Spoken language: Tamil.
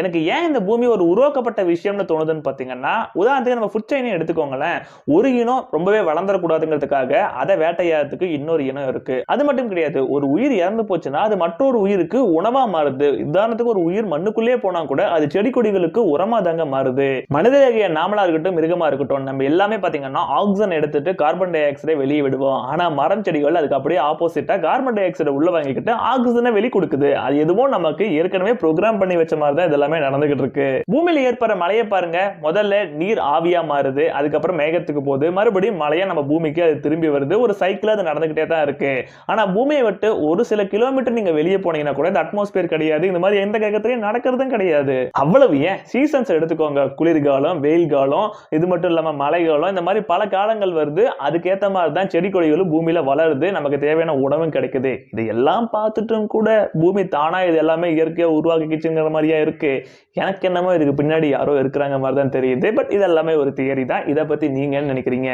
எனக்கு ஏன் இந்த பூமி ஒரு உருவாக்கப்பட்ட விஷயம்னு தோணுதுன்னு பாத்தீங்கன்னா, உதாரணத்துக்கு நம்ம ஃபுட் செயினே எடுத்துக்கோங்களேன். ஒரு இனம் ரொம்பவே வளர்ந்துடக்கூடாதுங்கிறதுக்காக அதை வேட்டையாடுறதுக்கு இன்னொரு இனம் இருக்கு. அது மட்டும் கிடையாது, ஒரு உயிர் இறந்து போச்சுன்னா அது மற்றொரு உயிருக்கு உணவா மாறுது. உதாரணத்துக்கு ஒரு உயிர் மண்ணுக்குள்ளே போனா கூட அது செடி கொடிகளுக்கு உரமா தாங்க மாறுது. மனிதர்களாகிய நாமளா இருக்கட்டும், மிருகமா இருக்கட்டும், நம்ம எல்லாமே பாத்தீங்கன்னா ஆக்சிஜன் எடுத்துட்டு கார்பன் டை ஆக்சைடை வெளியே விடுவோம். ஆனா மரம் செடிகள் அதுக்கு அப்படியே ஆப்போசிட்டா கார்பன் டை ஆக்சைடை உள்ள வாங்கிக்கிட்டு ஆக்சிஜனை வெளி கொடுக்குது. அது எதுவும் நமக்கு ஏற்கனவே ப்ரோக்ராம் பண்ணி வச்ச மாதிரி தான் இதெல்லாமே நடந்துகிட்டு இருக்கு. பூமியில ஏற்படுற மழையை பாருங்க. முதல்ல நீர் ஆவியா மாறுது, அதுக்கப்புறம் மேகத்துக்கு போகுது, மறுபடியும் மழையா நம்ம பூமிக்கு அது திரும்பி வருது. ஒரு சைக்கிள் அது நடந்துகிட்டே தான் இருக்கு. ஆனா பூமியை விட்டு ஒரு சில கிலோமீட்டர் நீங்க வெளியே போனீங்கன்னா கூட இந்த அட்மாஸ்பியர் கிடையாது. இந்த மாதிரி எந்த கிரகத்திலையும் நடக்கிறதும் கிடையாது. அவ்வளவு ஏன் சீசன்ஸ் எடுத்துக்கோங்க. குளிர்காலம், வெயில் காலம், இது மட்டும் இல்லாம மழைக்காலம், இந்த மாதிரி பல காலங்கள் வருது. அதுக்கேற்ற மாதிரி தான் செடி கொடிகளும் பூமியில வளருது. நமக்கு தேவையான உணவும் கிடைக்குது. இது எல்லாம் பார்த்துட்டும் கூட பூமி தானா இது எல்லாமே இயற்கையா உருவாக்கிச்சுங்கிற மாதிரியா இருக்கு. எனக்கு என்னமோ இதுக்கு பின்னாடி யாரோ இருக்கிறாங்க மாதிரி தான் தெரியுது. பட் இதெல்லாமே ஒரு தியரி தான். இதை பத்தி நீங்க என்ன நினைக்கிறீங்க?